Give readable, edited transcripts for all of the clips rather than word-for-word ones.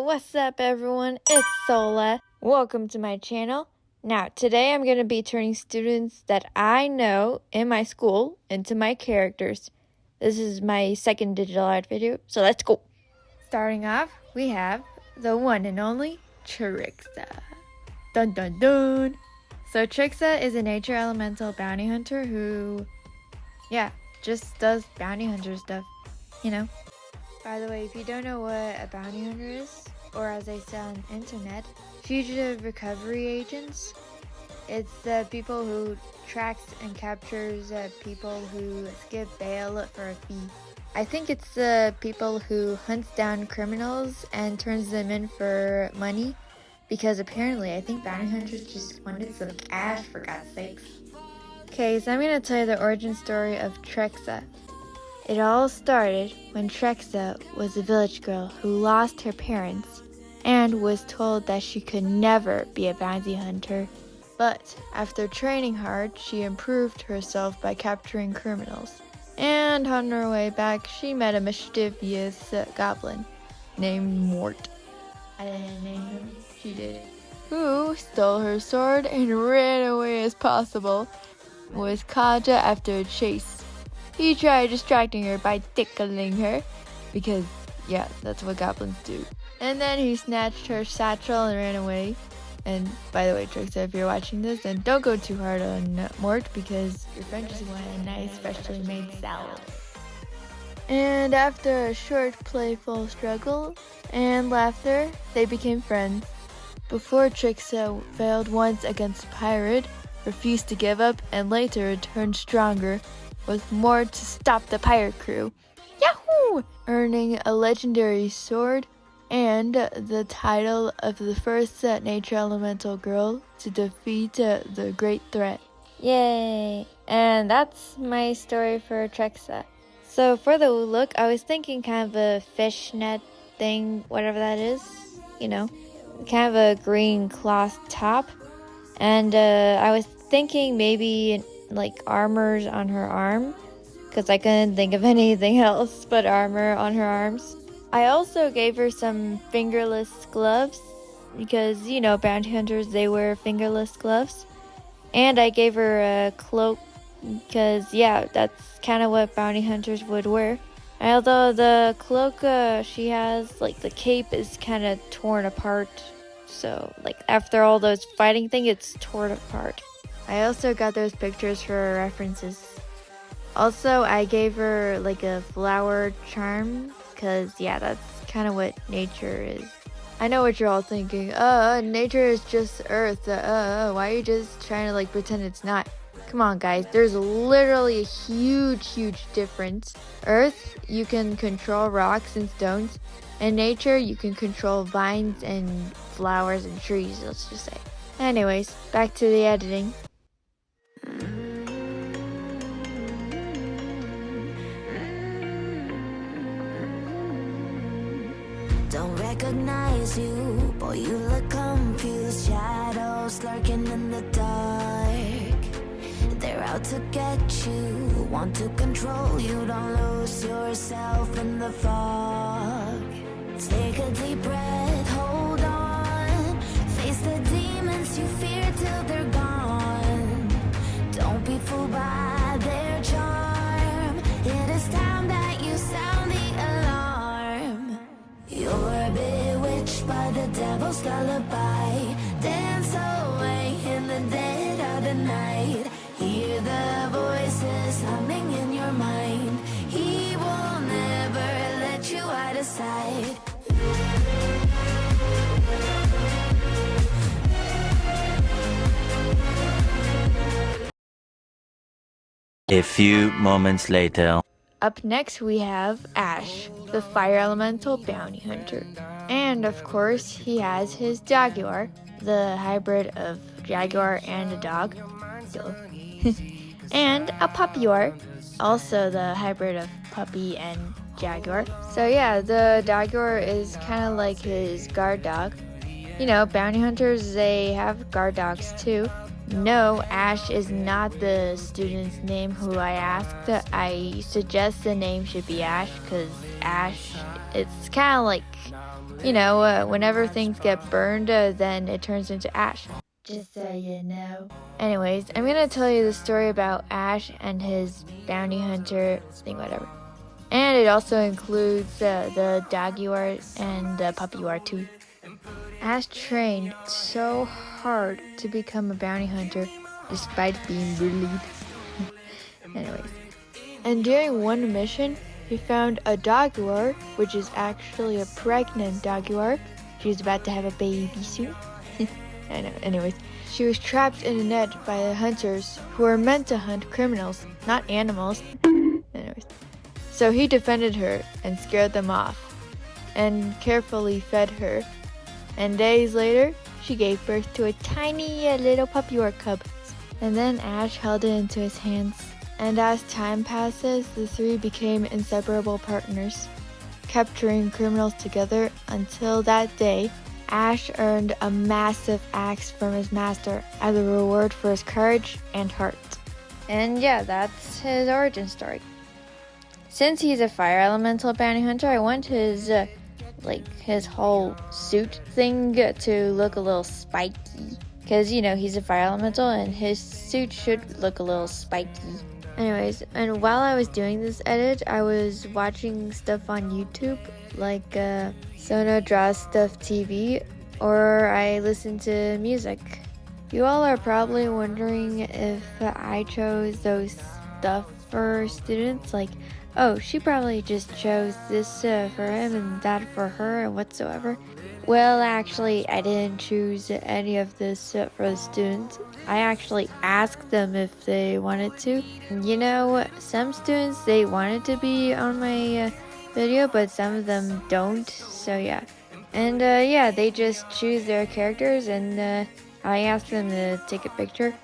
What's up everyone? It's Soleil. Welcome to my channel. Now, today I'm going to be turning students that I know in my school into my characters. This is my second digital art video, so let's go. Starting off, we have the one and only Trixa. Dun dun dun! So Trixa is a nature elemental bounty hunter who, just does bounty hunter stuff, By the way, if you don't know what a bounty hunter is, or as they say on the internet, fugitive recovery agents, it's the people who tracks and captures people who skip bail for a fee. I think it's the people who hunts down criminals and turns them in for money, because apparently I think bounty hunters just wanted some cash, for God's sakes. Okay, so I'm going to tell you the origin story of Trixa. It all started when Trixa was a village girl who lost her parents and was told that she could never be a bounty hunter. But after training hard, she improved herself by capturing criminals. And on her way back, she met a mischievous goblin named Mort. I didn't name him, she did. Who stole her sword and ran away as possible, was caught after a chase. He tried distracting her by tickling her, because, that's what goblins do. And then he snatched her satchel and ran away. And by the way, Trixa, if you're watching this, then don't go too hard on Mort, because your friend just wanted a nice, freshly made salad. And after a short, playful struggle and laughter, they became friends. Before Trixa failed once against a pirate, refused to give up, and later returned stronger, with more to stop the pirate crew. Yahoo! Earning a legendary sword and the title of the first nature elemental girl to defeat the great threat. Yay! And that's my story for Trixa. So for the look, I was thinking kind of a fishnet thing, whatever that is, kind of a green cloth top. And I was thinking maybe like armors on her arm, because I couldn't think of anything else but armor on her arms. I also gave her some fingerless gloves, because bounty hunters, they wear fingerless gloves. And I gave her a cloak, because that's kind of what bounty hunters would wear. Although the cloak she has, like the cape is kind of torn apart, so after all those fighting things, it's torn apart. I also got those pictures for references. Also, I gave her like a flower charm, because that's kind of what nature is. I know what you're all thinking. Nature is just earth. Why are you just trying to pretend it's not? Come on guys, there's literally a huge difference. Earth, you can control rocks and stones. And nature, you can control vines and flowers and trees, let's just say. Anyways, back to the editing. Don't recognize you, boy, you look confused. Shadows lurking in the dark. They're out to get you, want to control you. Don't lose yourself in the fog. Take a deep breath, hold on. Face the demons you fear till they're gone. Don't be fooled by their charm. It is time that you sound the alarm. You're bewitched by the devil's lullaby. Dance away in the dead of the night. Hear the voices humming in your mind. He will never let you out of sight. A few moments later. Up next we have Ash, the fire elemental bounty hunter. And of course he has his jaguar, the hybrid of jaguar and a dog. And a puppyar, also the hybrid of puppy and jaguar. So the jaguar is kind of like his guard dog. Bounty hunters, they have guard dogs too. No, Ash is not the student's name who I asked. I suggest the name should be Ash, because Ash, it's kind of like You know, whenever things get burned, then it turns into ash. Just so you know. Anyways, I'm gonna tell you the story about Ash and his bounty hunter thing, whatever. And it also includes the dog you are and the puppy you are too. Ash trained so hard to become a bounty hunter despite being bullied. Anyways. And during one mission, he found a jaguar, which is actually a pregnant jaguar. She's about to have a baby soon. I know. Anyways, she was trapped in a net by the hunters who are meant to hunt criminals, not animals. Anyways, so he defended her and scared them off, and carefully fed her. And days later, she gave birth to a tiny little puppy or cub. And then Ash held it into his hands. And as time passes, the three became inseparable partners, capturing criminals together until that day, Ash earned a massive axe from his master as a reward for his courage and heart. And yeah, that's his origin story. Since he's a fire elemental bounty hunter, I want his his whole suit thing to look a little spiky. Because, you know, he's a fire elemental and his suit should look a little spiky. Anyways, and while I was doing this edit, I was watching stuff on YouTube, like Sono Draws Stuff TV, or I listened to music. You all are probably wondering if I chose those stuff for students, like, oh, she probably just chose this for him and that for her and whatsoever. Well, actually, I didn't choose any of this for the students. I actually asked them if they wanted to. You know, some students, they wanted to be on my video, but some of them don't, so yeah. And yeah, they just choose their characters, and I asked them to take a picture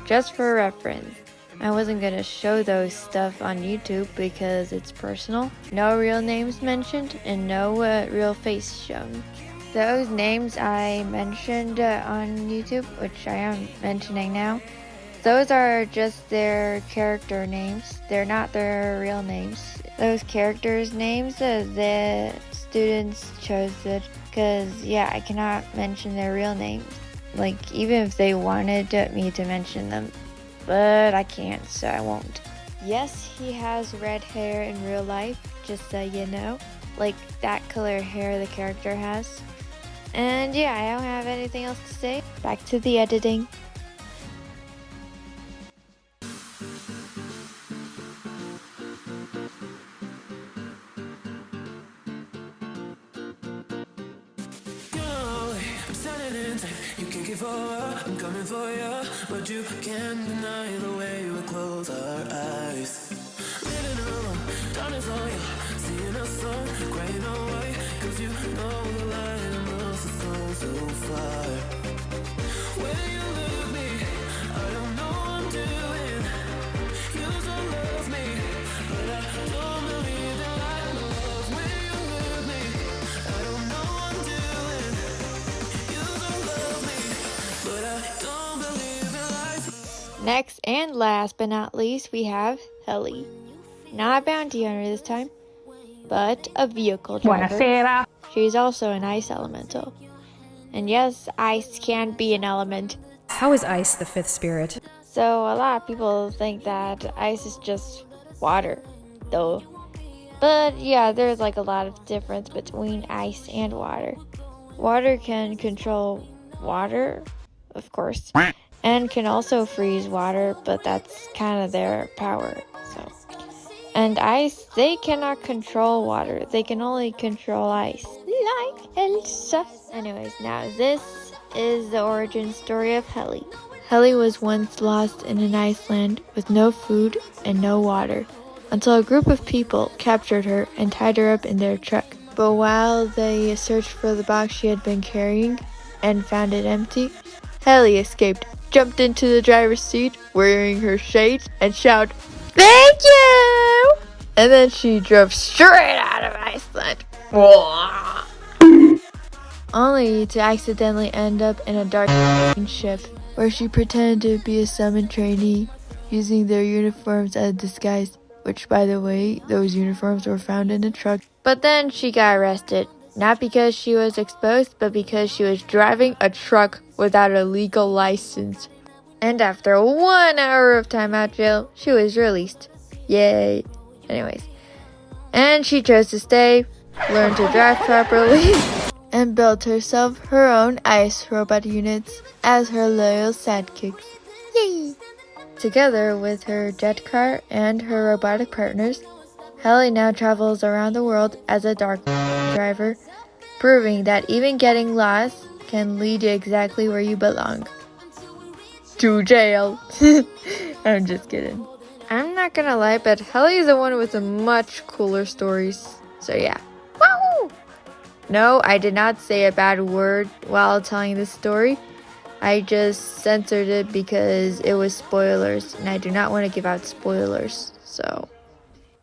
just for reference. I wasn't gonna show those stuff on YouTube because it's personal. No real names mentioned, and no real face shown. Those names I mentioned on YouTube, which I am mentioning now, those are just their character names. They're not their real names. Those characters' names, the students chose it because, yeah, I cannot mention their real names. Like, even if they wanted me to mention them, but I can't, so I won't. Yes, he has red hair in real life, just so you know. Like that color hair the character has. And yeah, I don't have anything else to say. Back to the editing. You can keep forward, I'm coming for you, but you can't deny the way we close our eyes. Living alone, darkness on you, seeing a sun, crying away, cause you know the light must have gone so far. When you look at me, I don't know what I'm doing. You don't love me, but I don't believe that I love. When you look at me, I don't know what I'm doing. You don't love me, but I don't believe in life. Next and last but not least, we have Helly. Not a bounty hunter this time, but a vehicle driver. Buonasera. She's also an ice elemental. And yes, ice can be an element. How is ice the fifth spirit? So a lot of people think that ice is just water, though. But yeah, there's like a lot of difference between ice and water. Water can control water, of course, and can also freeze water, but that's kind of their power, so. And ice, they cannot control water. They can only control ice. Like Elsa. Anyways, now this is the origin story of Helly. Helly was once lost in an iceland with no food and no water, until a group of people captured her and tied her up in their truck. But while they searched for the box she had been carrying and found it empty, Helly escaped, jumped into the driver's seat wearing her shades and shouted, "Thank you!" And then she drove straight out of Iceland. Only to accidentally end up in a dark ship where she pretended to be a summoned trainee using their uniforms as a disguise, which, by the way, those uniforms were found in a truck. But then she got arrested Not because she was exposed, but because she was driving a truck without a legal license. And after 1 hour of time out jail, she was released. Yay. Anyways. And she chose to stay, learn to drive properly, and built herself her own ice robot units as her loyal sidekicks. Yay! Together with her jet car and her robotic partners, Helly now travels around the world as a dark driver, proving that even getting lost can lead you exactly where you belong. To jail. I'm just kidding. I'm not gonna lie, but Helly is the one with the much cooler stories. So yeah. Wahoo! No, I did not say a bad word while telling this story. I just censored it because it was spoilers, and I do not want to give out spoilers. So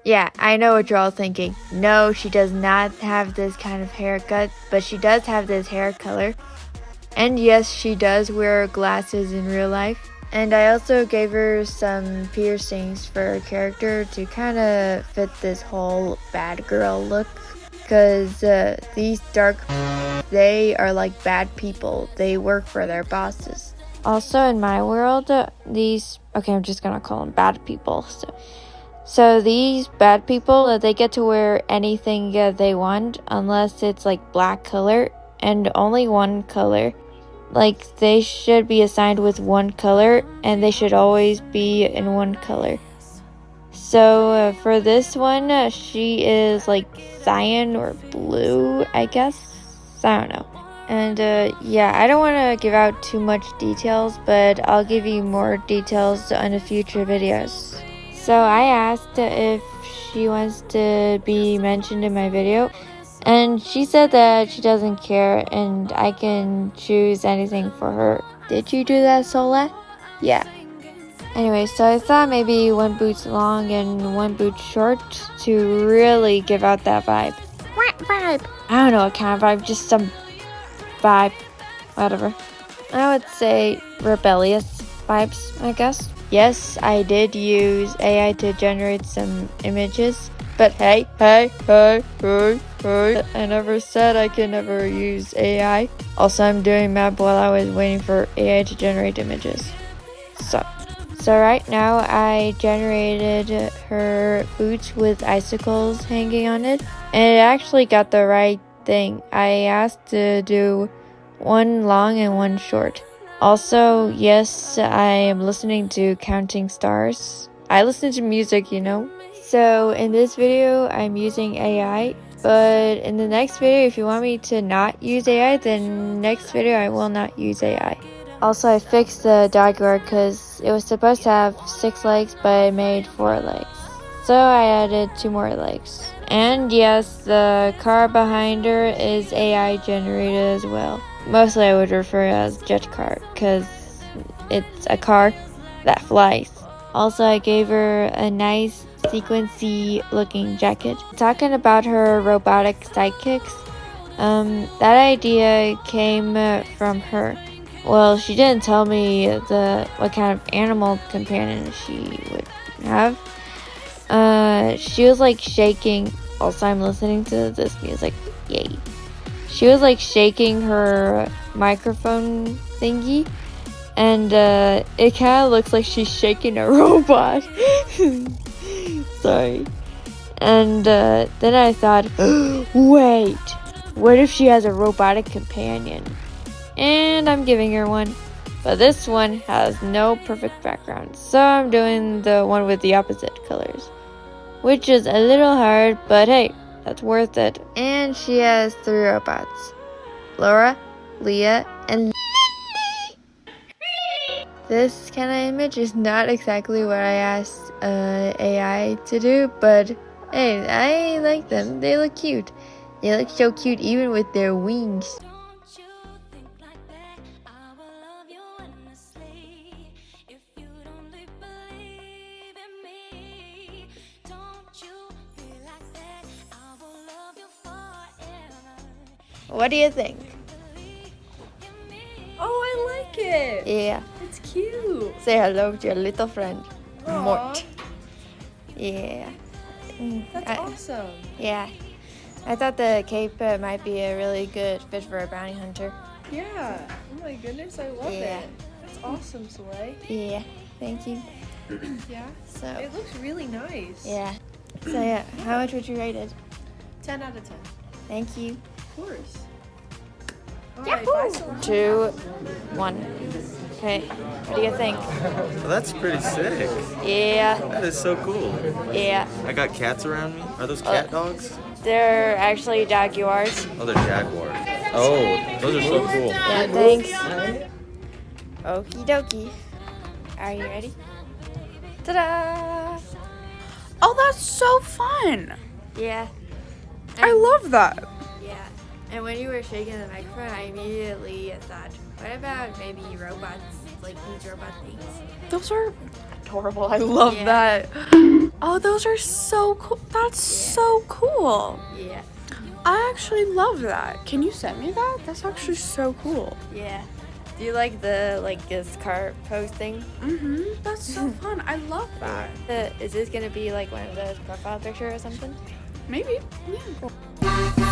yeah, I know what you're all thinking. No, she does not have this kind of haircut, but she does have this hair color. And yes, she does wear glasses in real life. And I also gave her some piercings for her character to kind of fit this whole bad girl look. Because these dark, they are like bad people. They work for their bosses. Also in my world, I'm just gonna call them bad people. So these bad people, they get to wear anything they want unless it's like black color and only one color. Like they should be assigned with one color and they should always be in one color. So for this one, she is like cyan or blue, I guess. I don't know. And yeah, I don't want to give out too much details, but I'll give you more details in the future videos. So I asked if she wants to be mentioned in my video, and she said that she doesn't care and I can choose anything for her. Did you do that, Soleil? Yeah. Anyway, so I thought maybe one boot's long and one boot short to really give out that vibe. What vibe? I don't know what kind of vibe, just some vibe. Whatever. I would say rebellious vibes, I guess. Yes, I did use AI to generate some images, but hey, I never said I can never use AI. Also, I'm doing math while I was waiting for AI to generate images. So right now I generated her boots with icicles hanging on it, and it actually got the right thing. I asked to do one long and one short. Also, yes, I am listening to Counting Stars. I listen to music, you know. So in this video, I'm using AI, but in the next video, if you want me to not use AI, then next video I will not use AI. Also, I fixed the dog guard because it was supposed to have 6 legs, but I made 4 legs. So I added 2 more legs. And yes, the car behind her is AI generated as well. Mostly I would refer as jet car because it's a car that flies. Also, I gave her a nice sequency looking jacket. Talking about her robotic sidekicks, that idea came from her. Well, she didn't tell me what kind of animal companion she would have. She was like shaking. Also, I'm listening to this music. Yay. She was like shaking her microphone thingy, and it kind of looks like she's shaking a robot. Sorry. And then I thought, wait, what if she has a robotic companion? And I'm giving her one. But this one has no perfect background, so I'm doing the one with the opposite colors, which is a little hard, but hey, that's worth it. And she has 3 robots: Laura, Leah, and Lily. This kind of image is not exactly what I asked AI to do, but hey, I like them. They look cute. They look so cute even with their wings. What do you think? Oh, I like it. Yeah. It's cute. Say hello to your little friend, Aw. Mort. Yeah. That's awesome. Yeah. I thought the cape might be a really good fit for a bounty hunter. Yeah. Oh my goodness, I love it. That's awesome, Soleil. Yeah, thank you. Yeah. So, It looks really nice. yeah. So, yeah, how much would you rate it? 10 out of 10. Thank you. Of course. Alright, bye, Soleil. 2, 1. Okay, what do you think? Well, that's pretty sick. Yeah, That is so cool. yeah. I got cats around me. Are those cat dogs? They're actually jaguars. Oh, they're jaguars. Oh, those are so cool. Yeah, thanks. Okie dokie. Are you ready? Ta-da! Oh, that's so fun. Yeah. I love that. Yeah. And when you were shaking the microphone, I immediately thought, what about maybe robots, like these robot things? Those are adorable. I love Yeah. that. Oh, those are so cool. That's so cool. Yeah. I actually love that. Can you send me that? That's actually so cool. Yeah. Do you like the, this car pose thing? Mm-hmm. That's so fun. I love that. Is this gonna be like one of those profile picture or something? Maybe. Yeah.